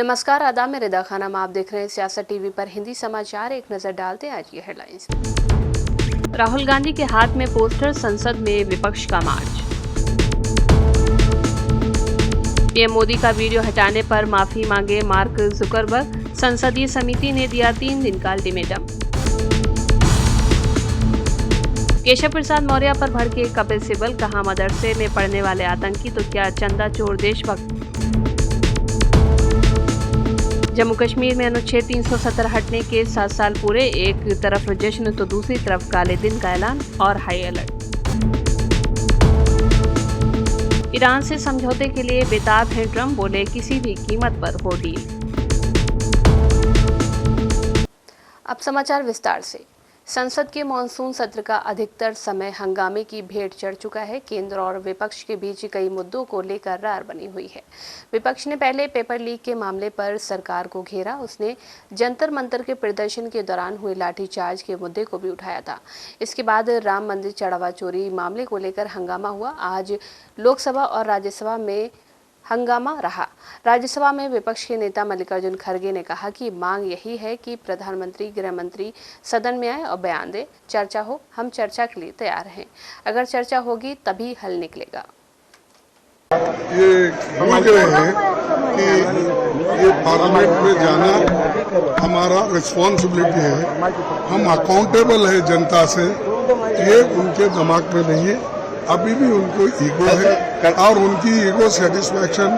नमस्कार, आदाब, मैं रिदा खानम। आप देख रहे हैं सियासत टीवी पर हिंदी समाचार। एक नजर डालते हैं आज की हेडलाइंस। राहुल गांधी के हाथ में पोस्टर, संसद में विपक्ष का मार्च। पीएम मोदी का वीडियो हटाने पर माफी मांगे मार्क जुकरबर्ग। संसदीय समिति ने दिया 3 दिन का अल्टीमेटम। केशव प्रसाद मौर्य पर भड़के कपिल सिब्बल, कहा मदरसे में पढ़ने वाले आतंकी तो क्या चंदा चोर देशभक्त। जम्मू कश्मीर में अनुच्छेद 370 हटने के 7 साल पूरे, एक तरफ जश्न तो दूसरी तरफ काले दिन का ऐलान और हाई अलर्ट। ईरान से समझौते के लिए बेताब हैं ट्रंप, बोले किसी भी कीमत पर हो डील। अब समाचार विस्तार से। संसद के मॉनसून सत्र का अधिकतर समय हंगामे की भेंट चढ़ चुका है। केंद्र और विपक्ष के बीच कई मुद्दों को लेकर रार बनी हुई है। विपक्ष ने पहले पेपर लीक के मामले पर सरकार को घेरा। उसने जंतर मंतर के प्रदर्शन के दौरान हुए लाठीचार्ज के मुद्दे को भी उठाया था। इसके बाद राम मंदिर चढ़ावा चोरी मामले को लेकर हंगामा हुआ। आज लोकसभा और राज्यसभा में हंगामा रहा। राज्यसभा में विपक्ष के नेता मल्लिकार्जुन खड़गे ने कहा कि मांग यही है कि प्रधानमंत्री, गृह मंत्री सदन में आए और बयान दे, चर्चा हो। हम चर्चा के लिए तैयार हैं। अगर चर्चा होगी तभी हल निकलेगा। ये समझ रहे हैं कि ये पार्लियामेंट में जाना हमारा रिस्पॉन्सिबिलिटी है, हम अकाउंटेबल है जनता से। ये उनके दिमाग में नहीं है। अभी भी उनको ईगो है और उनकी ईगो सेटिस्फैक्शन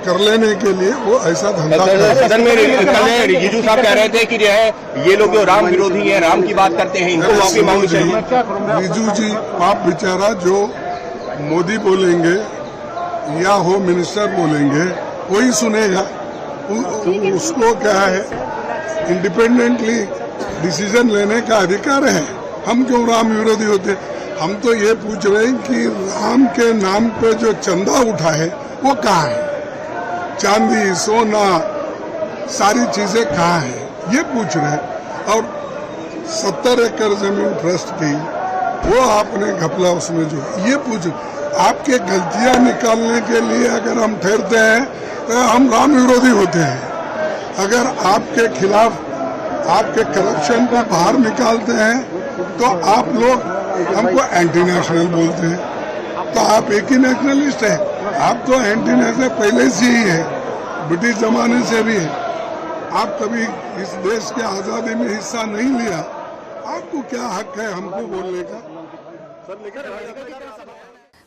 कर लेने के लिए वो ऐसा धंधा कर रहे हैं। सदन में कल रिजिजू साहब कह रहे थे कि जो है ये लोग जो राम विरोधी हैं, राम की बात करते हैं, इनको माफी मांगनी चाहिए। रिजिजू जी आप बेचारा जो मोदी बोलेंगे या होम मिनिस्टर बोलेंगे वही सुनेगा। उसको क्या है, इंडिपेंडेंटली डिसीजन लेने का अधिकार है। हम क्यों राम विरोधी होते? हम तो ये पूछ रहे हैं कि राम के नाम पे जो चंदा उठा है वो कहाँ है? चांदी, सोना, सारी चीजें कहाँ है, ये पूछ रहे हैं। और 70 एकड़ जमीन ट्रस्ट की वो आपने घपला उसमें जो ये पूछ, आपके गलतियां निकालने के लिए अगर हम ठहरते हैं तो हम राम विरोधी होते हैं। अगर आपके खिलाफ आपके करप्शन को बाहर निकालते हैं तो आप लोग हमको एंटी नेशनल बोलते हैं। तो आप एक ही नेशनलिस्ट है। आप तो एंटी नेशनल पहले से ही है, ब्रिटिश जमाने से भी है। आप कभी इस देश के आजादी में हिस्सा नहीं लिया, आपको क्या हक है हमको बोलने का?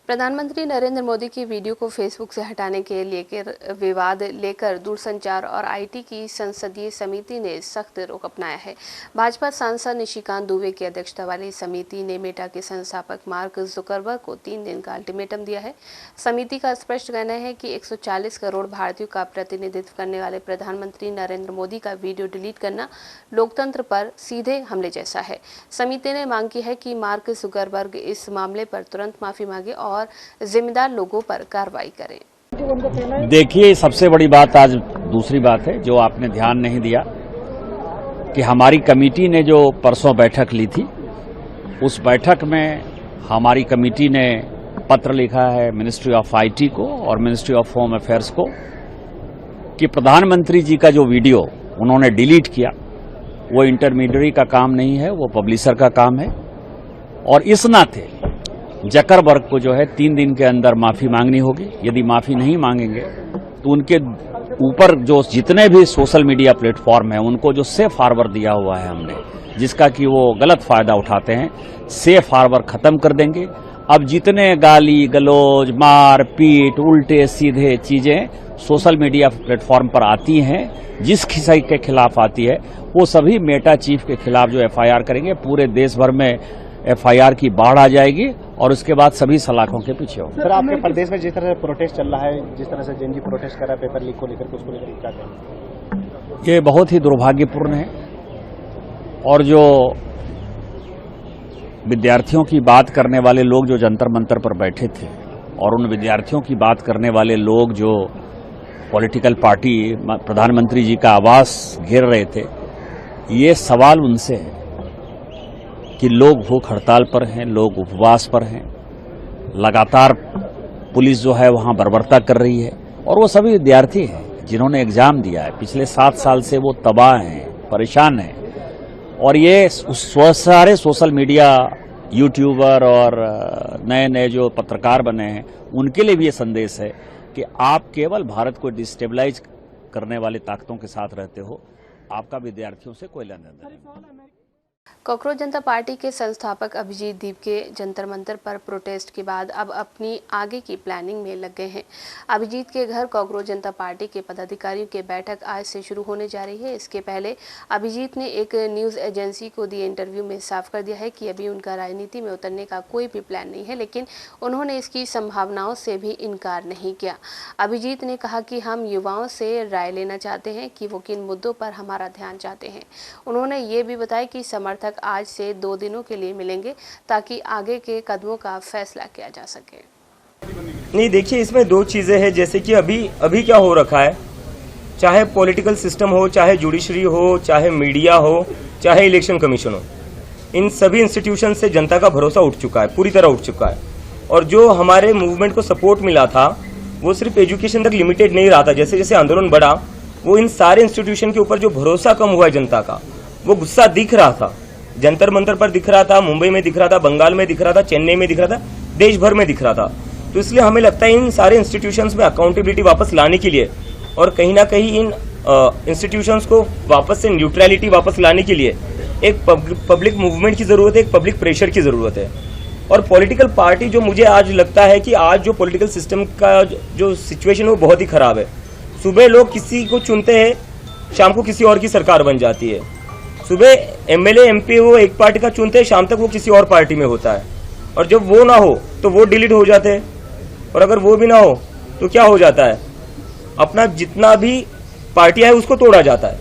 प्रधानमंत्री नरेंद्र मोदी की वीडियो को फेसबुक से हटाने के लेकर विवाद लेकर दूरसंचार और आईटी की संसदीय समिति ने सख्त रुख अपनाया है। भाजपा सांसद निशिकांत दुबे की अध्यक्षता वाली समिति ने मेटा के संस्थापक मार्क जुकरबर्ग को 3 दिन का अल्टीमेटम दिया है। समिति का स्पष्ट कहना है कि 140 करोड़ भारतीयों का प्रतिनिधित्व करने वाले प्रधानमंत्री नरेंद्र मोदी का वीडियो डिलीट करना लोकतंत्र पर सीधे हमले जैसा है। समिति ने मांग की है कि मार्क जुकरबर्ग इस मामले पर तुरंत माफी मांगे और जिम्मेदार लोगों पर कार्रवाई करें। देखिए, सबसे बड़ी बात आज दूसरी बात है जो आपने ध्यान नहीं दिया कि हमारी कमेटी ने जो परसों बैठक ली थी, उस बैठक में हमारी कमेटी ने पत्र लिखा है मिनिस्ट्री ऑफ आईटी को और मिनिस्ट्री ऑफ होम अफेयर्स को कि प्रधानमंत्री जी का जो वीडियो उन्होंने डिलीट किया वो इंटरमीडियरी का काम नहीं है, वो पब्लिशर का काम है। और इस नाते जकरबर्ग को जो है 3 दिन के अंदर माफी मांगनी होगी। यदि माफी नहीं मांगेंगे तो उनके ऊपर जो जितने भी सोशल मीडिया प्लेटफॉर्म है उनको जो सेफ हार्बर दिया हुआ है हमने, जिसका कि वो गलत फायदा उठाते हैं, सेफ हार्बर खत्म कर देंगे। अब जितने गाली गलौज, मार पीट, उल्टे सीधे चीजें सोशल मीडिया प्लेटफॉर्म पर आती हैं, जिस किसी के खिलाफ आती है, वो सभी मेटा चीफ के खिलाफ जो एफआईआर करेंगे, पूरे देश भर में एफआईआर की बाढ़ आ जाएगी और उसके बाद सभी सलाखों के पीछे होंगे। सर, आपके प्रदेश में जिस तरह से प्रोटेस्ट चल रहा है, जिस तरह से जेएनजी प्रोटेस्ट कर रहा है पेपर लीक को लेकर के, उसको लेकर क्या कहेंगे? ये बहुत ही दुर्भाग्यपूर्ण है। और जो विद्यार्थियों की बात करने वाले लोग जो जंतर मंतर पर बैठे थे और उन विद्यार्थियों की बात करने वाले लोग जो पॉलिटिकल पार्टी प्रधानमंत्री जी का आवास घेर रहे थे, ये सवाल उनसे है कि लोग भूख हड़ताल पर हैं, लोग उपवास पर हैं, लगातार पुलिस जो है वहां बर्बरता कर रही है और वो सभी विद्यार्थी हैं। जिन्होंने एग्जाम दिया है, पिछले 7 साल से वो तबाह हैं, परेशान हैं। और ये सारे सोशल मीडिया यूट्यूबर और नए नए जो पत्रकार बने हैं, उनके लिए भी ये संदेश है कि आप केवल भारत को डिस्टेबलाइज करने वाले ताकतों के साथ रहते हो, आपका विद्यार्थियों से कोई लेना देना नहीं। कॉकरोच जनता पार्टी के संस्थापक अभिजीत दीप के जंतर मंतर पर प्रोटेस्ट के बाद अब अपनी आगे की प्लानिंग में लग गए हैं। अभिजीत के घर कॉकरोच जनता पार्टी के पदाधिकारियों की बैठक आज से शुरू होने जा रही है। इसके पहले अभिजीत ने एक न्यूज़ एजेंसी को दिए इंटरव्यू में साफ कर दिया है कि अभी उनका राजनीति में उतरने का कोई भी प्लान नहीं है, लेकिन उन्होंने इसकी संभावनाओं से भी इनकार नहीं किया। अभिजीत ने कहा कि हम युवाओं से राय लेना चाहते हैं कि वो किन मुद्दों पर हमारा ध्यान चाहते हैं। उन्होंने ये भी बताया कि समर्थक आज से 2 दिनों के लिए मिलेंगे ताकि आगे के कदमों का फैसला किया जा सके। नहीं, देखिए, इसमें 2 चीजें हैं। जैसे कि अभी क्या हो रखा है, चाहे पॉलिटिकल सिस्टम हो, चाहे जुडिशरी हो, चाहे मीडिया हो, चाहे इलेक्शन कमीशन हो, इन सभी इंस्टीट्यूशन से जनता का भरोसा उठ चुका है, पूरी तरह उठ चुका है। और जो हमारे मूवमेंट को सपोर्ट मिला था वो सिर्फ एजुकेशन तक लिमिटेड नहीं रहा था। जैसे जैसे आंदोलन बढ़ा, वो इन सारे इंस्टीट्यूशन के ऊपर जो भरोसा कम हुआ है जनता का, वो गुस्सा दिख रहा था। जंतर मंतर पर दिख रहा था, मुंबई में दिख रहा था, बंगाल में दिख रहा था, चेन्नई में दिख रहा था, देश भर में दिख रहा था। तो इसलिए हमें लगता है इन सारे इंस्टीट्यूशंस में अकाउंटेबिलिटी वापस लाने के लिए और कहीं ना कहीं इन इंस्टीट्यूशंस को वापस से न्यूट्रलिटी वापस लाने के लिए एक पब्लिक मूवमेंट की जरूरत है, एक पब्लिक प्रेशर की जरूरत है। और पॉलिटिकल पार्टी, जो मुझे आज लगता है कि आज जो पॉलिटिकल सिस्टम का जो सिचुएशन है वो बहुत ही खराब है। सुबह लोग किसी को चुनते हैं, शाम को किसी और की सरकार बन जाती है। सुबह एमएलए एमपी वो एक पार्टी का चुनते हैं, शाम तक वो किसी और पार्टी में होता है। और जब वो ना हो तो वो डिलीट हो जाते हैं, और अगर वो भी ना हो तो क्या हो जाता है, अपना जितना भी पार्टियां है उसको तोड़ा जाता है,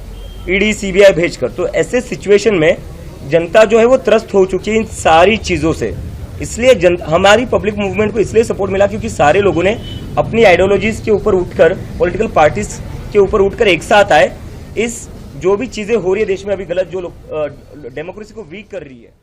ईडी सीबीआई भेजकर। तो ऐसे सिचुएशन में जनता जो है वो त्रस्त हो चुकी है इन सारी चीजों से। इसलिए हमारी पब्लिक मूवमेंट को इसलिए सपोर्ट मिला क्योंकि सारे लोगों ने अपनी आइडियोलॉजीज के ऊपर उठकर, पॉलिटिकल पार्टीज के ऊपर उठकर एक साथ आए। इस जो भी चीजें हो रही है देश में अभी गलत, जो डेमोक्रेसी को वीक कर रही है।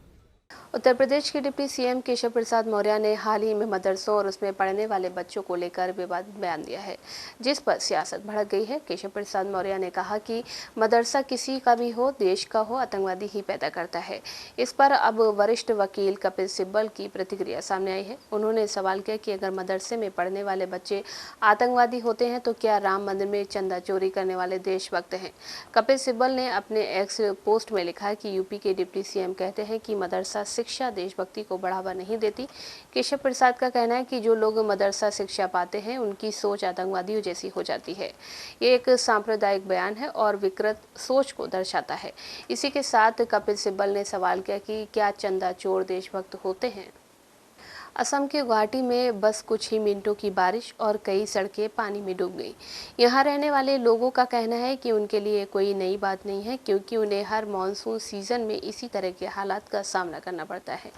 उत्तर प्रदेश के डिप्टी सीएम केशव प्रसाद मौर्य ने हाल ही में मदरसों और उसमें पढ़ने वाले बच्चों को लेकर विवादित बयान दिया है, जिस पर सियासत भड़क गई है। केशव प्रसाद मौर्य ने कहा कि मदरसा किसी का भी हो, देश का हो, आतंकवादी ही पैदा करता है। इस पर अब वरिष्ठ वकील कपिल सिब्बल की प्रतिक्रिया सामने आई है। उन्होंने सवाल किया कि अगर मदरसे में पढ़ने वाले बच्चे आतंकवादी होते हैं तो क्या राम मंदिर में चंदा चोरी करने वाले देशभक्त हैं। कपिल सिब्बल ने अपने एक्स पोस्ट में लिखा है कि यूपी के डिप्टी सीएम कहते हैं कि मदरसा शिक्षा देशभक्ति को बढ़ावा नहीं देती। केशव प्रसाद का कहना है कि जो लोग मदरसा शिक्षा पाते हैं उनकी सोच आतंकवादियों जैसी हो जाती है। ये एक सांप्रदायिक बयान है और विकृत सोच को दर्शाता है। इसी के साथ कपिल सिब्बल ने सवाल किया कि क्या चंदा चोर देशभक्त होते हैं। असम के गुवाहाटी में बस कुछ ही मिनटों की बारिश और कई सड़कें पानी में डूब गईं। यहाँ रहने वाले लोगों का कहना है कि उनके लिए कोई नई बात नहीं है, क्योंकि उन्हें हर मॉनसून सीजन में इसी तरह के हालात का सामना करना पड़ता है।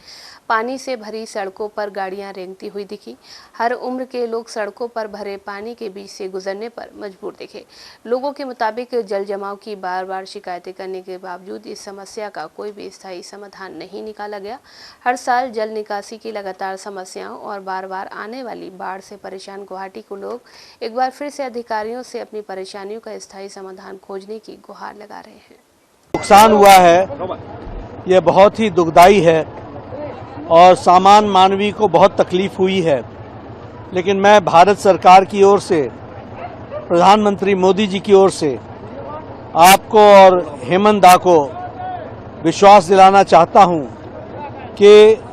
पानी से भरी सड़कों पर गाड़ियाँ रेंगती हुई दिखी। हर उम्र के लोग सड़कों पर भरे पानी के बीच से गुजरने पर मजबूर दिखे। लोगों के मुताबिक जल जमाव की बार बार शिकायतें करने के बावजूद इस समस्या का कोई भी स्थायी समाधान नहीं निकाला गया। हर साल जल निकासी की लगातार समस्याओं और बार बार आने वाली बाढ़ से परेशान गुवाहाटी को लोग एक बार फिर से अधिकारियों से अपनी परेशानियों का स्थायी समाधान खोजने की गुहार लगा रहे हैं। नुकसान हुआ है, ये बहुत ही दुखदाई है और सामान्य मानवी को बहुत तकलीफ हुई है। लेकिन मैं भारत सरकार की ओर से, प्रधानमंत्री मोदी जी की ओर से आपको और हेमंत दा को विश्वास दिलाना चाहता हूं कि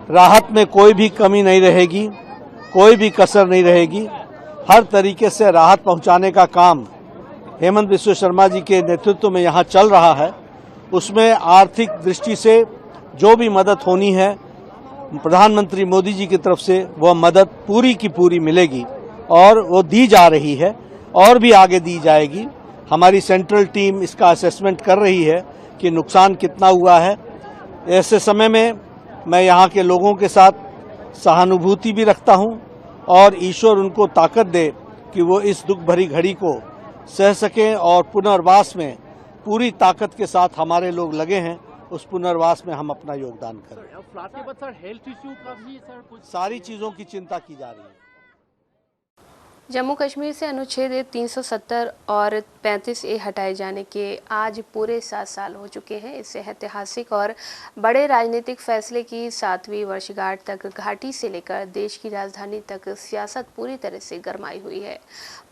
राहत में कोई भी कमी नहीं रहेगी, कोई भी कसर नहीं रहेगी। हर तरीके से राहत पहुंचाने का काम हेमंत बिस्वा शर्मा जी के नेतृत्व में यहाँ चल रहा है। उसमें आर्थिक दृष्टि से जो भी मदद होनी है प्रधानमंत्री मोदी जी की तरफ से वह मदद पूरी की पूरी मिलेगी और वो दी जा रही है और भी आगे दी जाएगी। हमारी सेंट्रल टीम इसका असेसमेंट कर रही है कि नुकसान कितना हुआ है। ऐसे समय में मैं यहाँ के लोगों के साथ सहानुभूति भी रखता हूँ और ईश्वर उनको ताकत दे कि वो इस दुख भरी घड़ी को सह सकें और पुनर्वास में पूरी ताकत के साथ हमारे लोग लगे हैं, उस पुनर्वास में हम अपना योगदान करें। हेल्थ इश्यू का भी सर कुछ सारी चीज़ों की चिंता की जा रही है। जम्मू कश्मीर से अनुच्छेद 370 और 35A हटाए जाने के आज पूरे 7 साल हो चुके हैं। इससे ऐतिहासिक और बड़े राजनीतिक फैसले की 7वीं वर्षगांठ तक घाटी से लेकर देश की राजधानी तक सियासत पूरी तरह से गरमाई हुई है।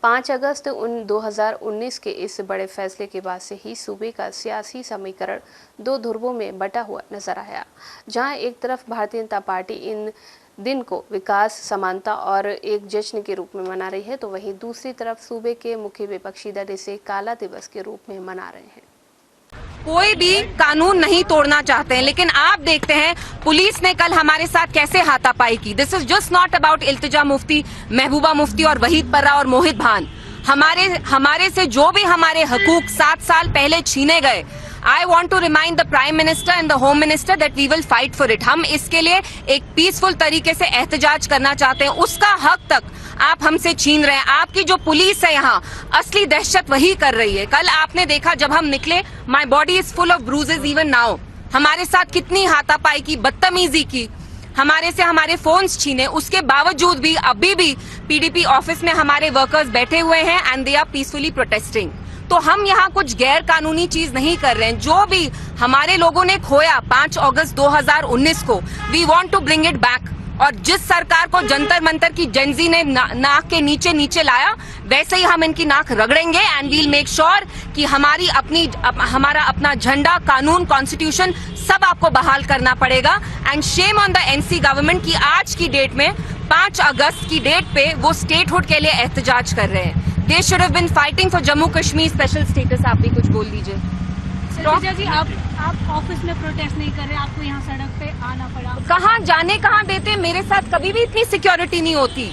5 अगस्त 2019 के इस बड़े फैसले के बाद से ही सूबे का सियासी समीकरण 2 ध्रुवों में बटा हुआ नजर आया, जहां एक तरफ भारतीय जनता पार्टी इन दिन को विकास, समानता और एक जश्न के रूप में मना रही है, तो वहीं दूसरी तरफ सूबे के मुख्य विपक्षी दल इसे काला दिवस के रूप में मना रहे हैं। कोई भी कानून नहीं तोड़ना चाहते हैं, लेकिन आप देखते हैं पुलिस ने कल हमारे साथ कैसे हाथापाई की। This is just not about Iltija Mufti, Mehbooba Mufti और वहीद पर्रा और मोहित भान। हमारे से जो भी हमारे हकूक 7 साल पहले छीने गए, I want to remind the Prime Minister and the Home Minister that we will fight for it. हम इसके लिए एक पीसफुल तरीके से एहतजाज करना चाहते हैं। उसका हक तक आप हमसे छीन रहे हैं। आपकी जो पुलिस है यहाँ, असली दहशत वही कर रही है। कल आपने देखा जब हम निकले, my body is full of bruises even now. हमारे साथ कितनी हाथापाई की, बदतमीजी की, हमारे से हमारे फोन्स छीने। उसके बावजूद भी अभी भी पीडीपी ऑफिस में हमारे वर्कर्स बैठे हुए हैं and they are peacefully protesting. तो हम यहाँ कुछ गैर कानूनी चीज नहीं कर रहे हैं। जो भी हमारे लोगों ने खोया 5 अगस्त 2019 को, we want to bring it back. और जिस सरकार को जंतर मंतर की जेंजी ने नाक के नीचे लाया, वैसे ही हम इनकी नाक रगड़ेंगे एंड वील मेक श्योर कि हमारा अपना झंडा, कानून, कॉन्स्टिट्यूशन सब आपको बहाल करना पड़ेगा। And shame on the NC government की आज की डेट में 5 अगस्त की डेट पे वो स्टेटहुड के लिए एहतजाज कर रहे हैं। They should have been fighting for Jammu Kashmir special status। आप भी कुछ बोल दीजिए। जी, आप ऑफिस में प्रोटेस्ट नहीं कर रहे, आपको यहाँ सड़क पे आना पड़ा। कहाँ जाने कहाँ देते? मेरे साथ कभी भी इतनी सिक्योरिटी नहीं होती।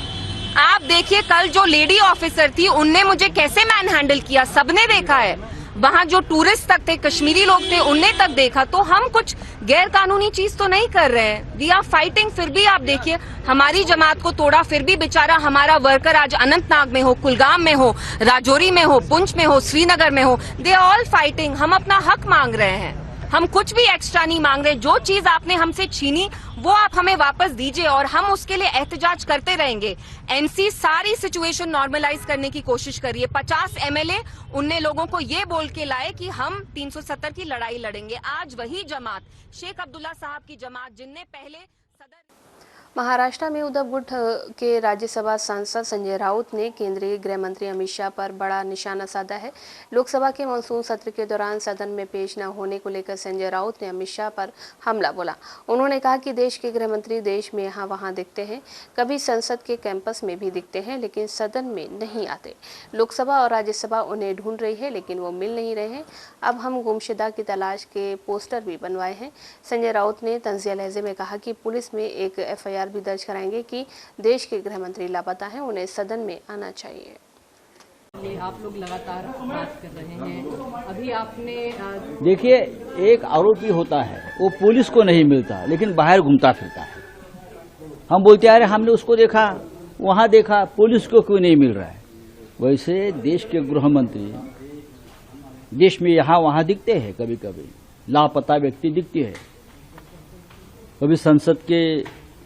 आप देखिए कल जो लेडी ऑफिसर थी, उनने मुझे कैसे मैन हैंडल किया, सबने देखा है। वहाँ जो टूरिस्ट तक थे, कश्मीरी लोग थे, उनने तक देखा। तो हम कुछ गैर कानूनी चीज तो नहीं कर रहे हैं। We are fighting. फिर भी आप देखिए हमारी जमात को तोड़ा, फिर भी बेचारा हमारा वर्कर आज अनंतनाग में हो, कुलगाम में हो, राजौरी में हो, पुंछ में हो, श्रीनगर में हो, दे आर ऑल फाइटिंग। हम अपना हक मांग रहे हैं, हम कुछ भी एक्स्ट्रा नहीं मांग रहे। जो चीज आपने हमसे छीनी वो आप हमें वापस दीजिए और हम उसके लिए एहतजाज करते रहेंगे। एनसी सारी सिचुएशन नॉर्मलाइज करने की कोशिश करिए। 50 एमएलए उनने लोगों को ये बोल के लाए कि हम 370 की लड़ाई लड़ेंगे। आज वही जमात, शेख अब्दुल्ला साहब की जमात, जिनने पहले सदर महाराष्ट्र में उद्धव गुट के राज्यसभा सांसद संजय राउत ने केंद्रीय गृह मंत्री अमित शाह पर बड़ा निशाना साधा है। लोकसभा के मानसून सत्र के दौरान सदन में पेश न होने को लेकर संजय राउत ने अमित शाह पर हमला बोला। उन्होंने कहा कि देश के गृह मंत्री देश में यहाँ वहाँ दिखते हैं, कभी संसद के कैंपस में भी दिखते हैं, लेकिन सदन में नहीं आते। लोकसभा और राज्यसभा उन्हें ढूंढ रही है, लेकिन वो मिल नहीं रहे हैं। अब हम गुमशुदा की तलाश के पोस्टर भी बनवाए हैं। संजय राउत ने तंजिया लहजे में कहा कि पुलिस में एक FIR भी दर्ज कराएंगे कि देश के गृह मंत्री लापता हैं, उन्हें सदन में आना चाहिए। आप लोग लगातार बात कर रहे हैं, अभी आपने देखिए, एक आरोपी होता है, वो पुलिस को नहीं मिलता लेकिन बाहर घूमता फिरता है। हम बोलते हैं अरे हमने उसको देखा, वहां देखा, पुलिस को क्यों नहीं मिल रहा है। वैसे देश के गृह मंत्री देश में यहाँ वहां दिखते हैं, कभी कभी लापता व्यक्ति दिखते हैं, कभी संसद के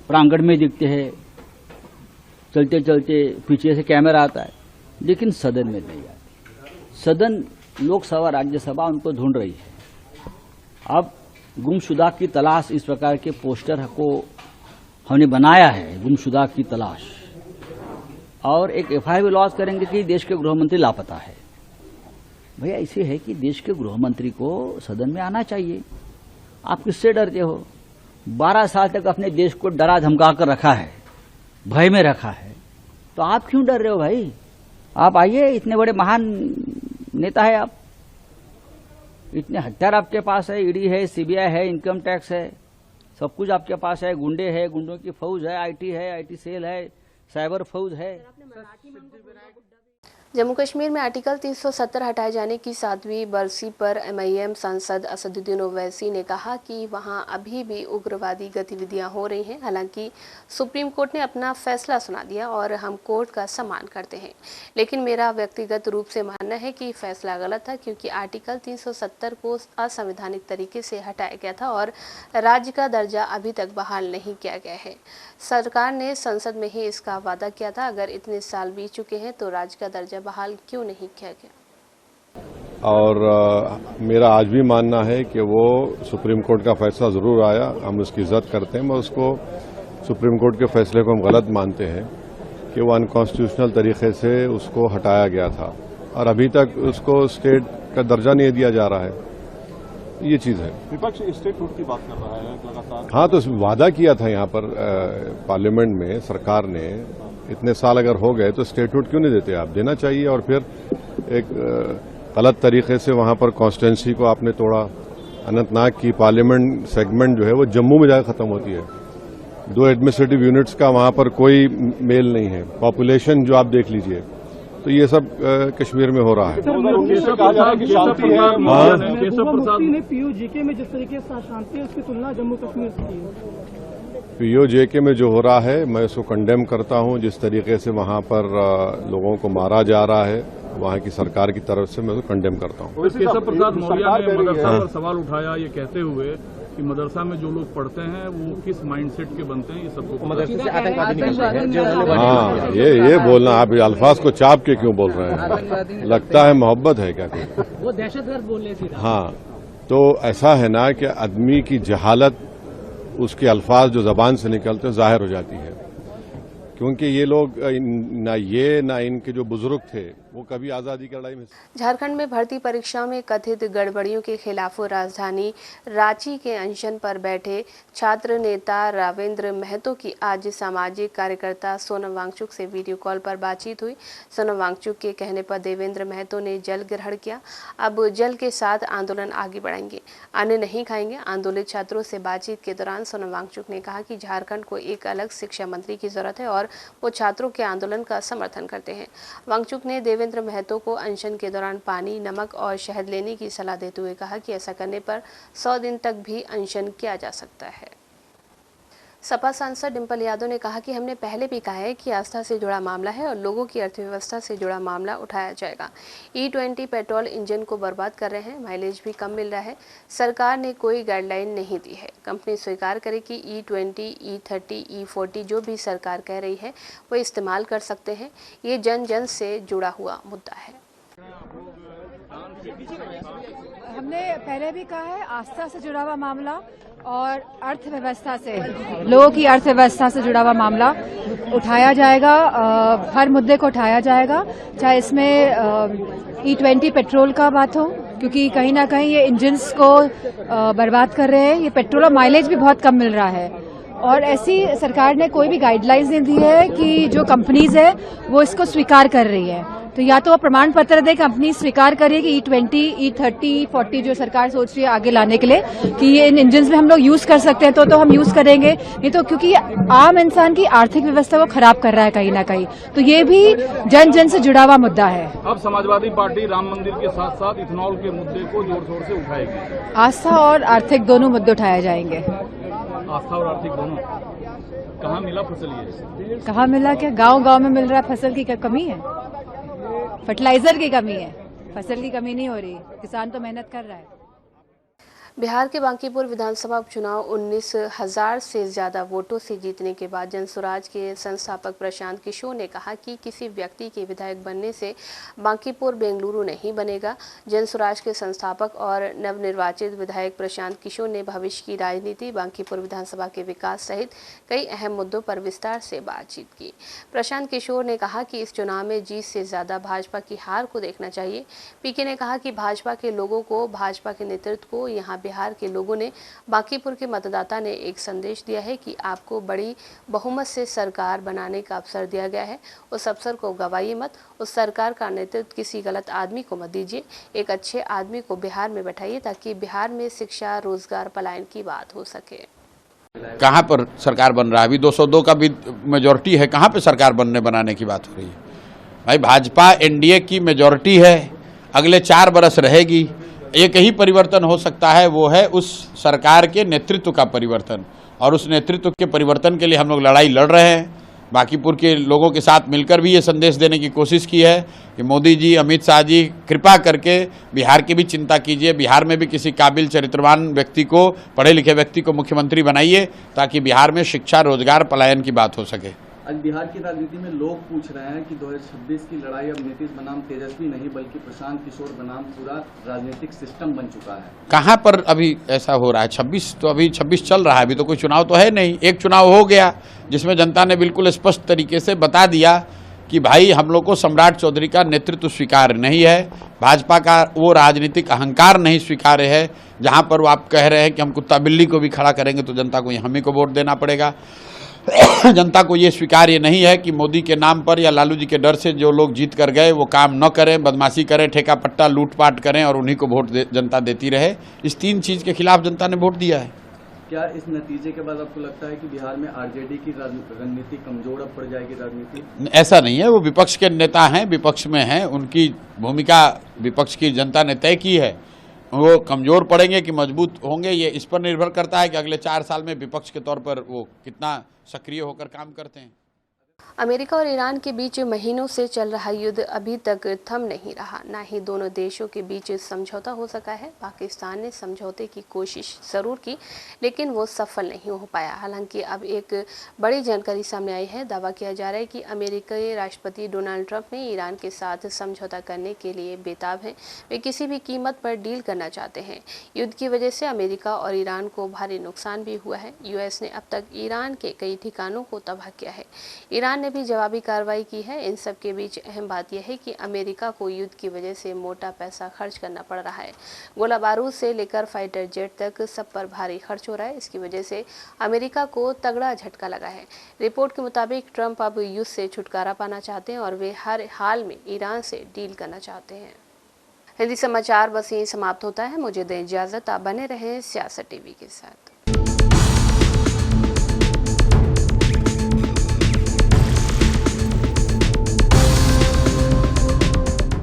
प्रांगण में दिखते हैं, चलते चलते पीछे से कैमरा आता है, लेकिन सदन में नहीं आते। सदन, लोकसभा, राज्यसभा उनको ढूंढ रही है। अब गुमशुदा की तलाश, इस प्रकार के पोस्टर को हमने बनाया है, गुमशुदा की तलाश, और एक FIR भी लॉन्च करेंगे कि देश के गृह मंत्री लापता है। भैया ऐसे है कि देश के गृह मंत्री को सदन में आना चाहिए। आप किससे डरते हो? 12 साल तक अपने देश को डरा धमका कर रखा है, भय में रखा है, तो आप क्यों डर रहे हो भाई? आप आइए, इतने बड़े महान नेता है आप, इतने हथियार आपके पास है, ईडी है, CBI है, इनकम टैक्स है, सब कुछ आपके पास है, गुंडे है, गुंडों की फौज है, IT है, IT सेल है, साइबर फौज है। जम्मू कश्मीर में आर्टिकल 370 हटाए जाने की 7वीं बरसी पर एमआईएम सांसद असदुद्दीन ओवैसी ने कहा कि वहां अभी भी उग्रवादी गतिविधियां हो रही हैं। हालांकि सुप्रीम कोर्ट ने अपना फैसला सुना दिया और हम कोर्ट का सम्मान करते हैं, लेकिन मेरा व्यक्तिगत रूप से मानना है कि फैसला गलत था, क्योंकि आर्टिकल 370 को असंवैधानिक तरीके से हटाया गया था और राज्य का दर्जा अभी तक बहाल नहीं किया गया है। सरकार ने संसद में ही इसका वादा किया था। अगर इतने साल बीत चुके हैं तो राज्य का दर्जा बहाल क्यों नहीं किया गया? और मेरा आज भी मानना है कि वो सुप्रीम कोर्ट का फैसला जरूर आया, हम उसकी इज्जत करते हैं, मगर उसको सुप्रीम कोर्ट के फैसले को हम गलत मानते हैं कि वो अनकॉन्स्टिट्यूशनल तरीके से उसको हटाया गया था और अभी तक उसको स्टेट का दर्जा नहीं दिया जा रहा है। ये चीज है। विपक्ष स्टेटहुड की बात कर रहा है लगातार। हाँ, तो वादा किया था यहाँ पर पार्लियामेंट में सरकार ने, इतने साल अगर हो गए तो स्टेटहुड क्यों नहीं देते? आप देना चाहिए। और फिर एक गलत तरीके से वहां पर कॉन्स्टिट्यूंसी को आपने तोड़ा। अनंतनाग की पार्लियामेंट सेगमेंट जो है वो जम्मू में जाकर खत्म होती है। 2 एडमिनिस्ट्रेटिव यूनिट्स का वहां पर कोई मेल नहीं है। पॉपुलेशन जो आप देख लीजिए, तो ये सब कश्मीर में हो रहा है। मुफ्ती ने पीओजेके में जिस तरीके से शांति है उसकी तुलना जम्मू कश्मीर से की है। पीओजेके में जो हो रहा है मैं उसको कंडेम करता हूं। जिस तरीके से वहां पर लोगों को मारा जा रहा है वहां की सरकार की तरफ से, मैं उसको कंडेम करता हूं। केशव प्रसाद मौर्य ने मदरसा पर सवाल उठाया ये कहते हुए कि मदरसा में जो लोग पढ़ते हैं वो किस माइंडसेट के बनते हैं, ये सबको मदरसे से आतंकवादी। हाँ, ये बोलना, आप अल्फाज को चाप के क्यों बोल रहे हैं? लगता है मोहब्बत है क्या? वो दहशतगर्द बोलने से। हाँ, तो ऐसा है ना कि आदमी की जहालत उसके अल्फाज जो जबान से निकलते हैं जाहिर हो जाती है, क्योंकि ये लोग ना इनके जो बुजुर्ग थे वो कभी आज़ादी की लड़ाई में। झारखंड में भर्ती परीक्षा में कथित गड़बड़ियों के खिलाफ राजधानी रांची के अनशन पर बैठे छात्र नेता रावेंद्र महतो की आज सामाजिक कार्यकर्ता सोनम वांगचुक से वीडियो कॉल पर बातचीत हुई। सोनम वांगचुक के कहने पर देवेंद्र महतो ने जल ग्रहण किया। अब जल के साथ आंदोलन आगे बढ़ाएंगे, अन्न नहीं खाएंगे। आंदोलित छात्रों से बातचीत के दौरान सोनम वांगचुक ने कहा कि झारखंड को एक अलग शिक्षा मंत्री की जरूरत है और वो छात्रों के आंदोलन का समर्थन करते हैं। वांगचुक ने देवेंद्र महतो को अनशन के दौरान पानी, नमक और शहद लेने की सलाह देते हुए कहा कि ऐसा करने पर 100 दिन तक भी अनशन किया जा सकता है। सपा सांसद डिंपल यादव ने कहा कि हमने पहले भी कहा है कि आस्था से जुड़ा मामला है और लोगों की अर्थव्यवस्था से जुड़ा मामला उठाया जाएगा। E20 पेट्रोल इंजन को बर्बाद कर रहे हैं, माइलेज भी कम मिल रहा है। सरकार ने कोई गाइडलाइन नहीं दी है। कंपनी स्वीकार करे कि E20, E30, E40 जो भी सरकार कह रही है वो इस्तेमाल कर सकते हैं। ये जन जन से जुड़ा हुआ मुद्दा है। हमने पहले भी कहा है, आस्था से जुड़ा हुआ मामला और अर्थव्यवस्था से, लोगों की अर्थव्यवस्था से जुड़ा हुआ मामला उठाया जाएगा। हर मुद्दे को उठाया जाएगा, चाहे इसमें E20 पेट्रोल का बात हो, क्योंकि कहीं ना कहीं ये इंजन्स को बर्बाद कर रहे हैं। ये पेट्रोल और माइलेज भी बहुत कम मिल रहा है और ऐसी सरकार ने कोई भी गाइडलाइंस नहीं दी है कि जो कंपनीज है वो इसको स्वीकार कर रही है। तो या तो प्रमाण पत्र दे, कंपनी स्वीकार करे कि E20, E30, E40 जो सरकार सोच रही है आगे लाने के लिए कि ये इन इंजन में हम लोग यूज कर सकते हैं, तो हम यूज करेंगे। ये तो क्योंकि आम इंसान की आर्थिक व्यवस्था को खराब कर रहा है कहीं ना कहीं, तो ये भी जन जन से जुड़ा हुआ मुद्दा है। अब समाजवादी पार्टी राम मंदिर के साथ साथ इथेनॉल के मुद्दे को जोर शोर से उठाएगी। आस्था और आर्थिक दोनों मुद्दे उठाए जाएंगे। आस्था और आर्थिक दोनों। कहाँ मिला फसल? ये कहाँ मिला क्या? गांव में मिल रहा है। फसल की कमी है, फर्टिलाइजर की कमी है, फसल की कमी नहीं हो रही। किसान तो मेहनत कर रहा है। बिहार के बांकीपुर विधानसभा उपचुनाव 19,000 से ज़्यादा वोटों से जीतने के बाद जनसुराज के संस्थापक प्रशांत किशोर ने कहा कि किसी व्यक्ति के विधायक बनने से बांकीपुर बेंगलुरु नहीं बनेगा। जनसुराज के संस्थापक और नवनिर्वाचित विधायक प्रशांत किशोर ने भविष्य की राजनीति, बांकीपुर विधानसभा के विकास सहित कई अहम मुद्दों पर विस्तार से बातचीत की। प्रशांत किशोर ने कहा कि इस चुनाव में जीत से ज़्यादा भाजपा की हार को देखना चाहिए। पीके ने कहा कि भाजपा के लोगों को, भाजपा के नेतृत्व को, यहाँ बिहार के लोगों ने, बांकीपुर के मतदाता ने एक संदेश दिया है कि आपको बड़ी बहुमत से सरकार बनाने का अवसर दिया गया है। उस अवसर को गवाइए मत। उस सरकार का नेतृत्व किसी गलत आदमी को मत दीजिए। एक अच्छे आदमी को बिहार में बैठाइए ताकि बिहार में शिक्षा, रोजगार, पलायन की बात हो सके। कहाँ पर सरकार बन रहा है? अभी 202 का भी मेजोरिटी है, कहाँ पे सरकार बनाने की बात हो रही है? भाई भाजपा एनडीए की मेजॉरिटी है, अगले 4 बरस रहेगी। एक ही परिवर्तन हो सकता है, वो है उस सरकार के नेतृत्व का परिवर्तन, और उस नेतृत्व के परिवर्तन के लिए हम लोग लड़ाई लड़ रहे हैं। बांकीपुर के लोगों के साथ मिलकर भी ये संदेश देने की कोशिश की है कि मोदी जी, अमित शाह जी, कृपा करके बिहार की भी चिंता कीजिए, बिहार में भी किसी काबिल चरित्रवान व्यक्ति को, पढ़े लिखे व्यक्ति को मुख्यमंत्री बनाइए, ताकि बिहार में शिक्षा, रोजगार, पलायन की बात हो सके। आज बिहार की राजनीति में लोग पूछ रहे हैं कि 2026 की लड़ाई अब नीतीश बनाम तेजस्वी नहीं बल्कि प्रशांत किशोर बनाम पूरा राजनीतिक सिस्टम बन चुका है। कहाँ पर अभी ऐसा हो रहा है? 26 चल रहा है, अभी तो कोई चुनाव तो है नहीं। एक चुनाव हो गया जिसमें जनता ने बिल्कुल स्पष्ट तरीके से बता दिया कि भाई हम लोग को सम्राट चौधरी का नेतृत्व स्वीकार नहीं है, भाजपा का वो राजनीतिक अहंकार नहीं स्वीकार्य है। जहाँ पर वो आप कह रहे हैं कि हम कुत्ता बिल्ली को भी खड़ा करेंगे तो जनता को हम ही को वोट देना पड़ेगा। जनता को ये स्वीकार्य नहीं है कि मोदी के नाम पर या लालू जी के डर से जो लोग जीत कर गए वो काम न करें, बदमाशी करें, ठेका पट्टा लूटपाट करें और उन्हीं को वोट जनता देती रहे। इस 3 चीज के खिलाफ जनता ने वोट दिया है। क्या इस नतीजे के बाद आपको लगता है कि बिहार में आरजेडी की रणनीति कमजोर अब पड़ जाएगी? राजनीति ऐसा नहीं है, वो विपक्ष के नेता हैं, विपक्ष में हैं, उनकी भूमिका विपक्ष की जनता ने तय की है। वो कमजोर पड़ेंगे कि मजबूत होंगे, ये इस पर निर्भर करता है कि अगले 4 साल में विपक्ष के तौर पर वो कितना सक्रिय होकर काम करते हैं। अमेरिका और ईरान के बीच महीनों से चल रहा युद्ध अभी तक थम नहीं रहा, ना ही दोनों देशों के बीच समझौता हो सका है। पाकिस्तान ने समझौते की कोशिश जरूर की, लेकिन वो सफल नहीं हो पाया। हालांकि अब एक बड़ी जानकारी सामने आई है। दावा किया जा रहा है कि अमेरिकी राष्ट्रपति डोनाल्ड ट्रंप ने ईरान के साथ समझौता करने के लिए बेताब हैं। वे किसी भी कीमत पर डील करना चाहते हैं। युद्ध की वजह से अमेरिका और ईरान को भारी नुकसान भी हुआ है। यूएस ने अब तक ईरान के कई ठिकानों को तबाह किया है। ईरान ने भी जवाबी कार्रवाई की है। इन सब के बीच अहम बात यह है कि अमेरिका को युद्ध की वजह से मोटा पैसा खर्च करना पड़ रहा है। गोला बारूद से लेकर फाइटर जेट तक सब पर भारी खर्च हो रहा है। इसकी वजह से अमेरिका को तगड़ा झटका लगा है। रिपोर्ट के मुताबिक ट्रंप अब युद्ध से छुटकारा पाना चाहते हैं और वे हर हाल में ईरान से डील करना चाहते हैं। हिंदी समाचार बस यही समाप्त होता है। मुझे दें इजाजत। आप बने रहें सियासत टीवी के साथ।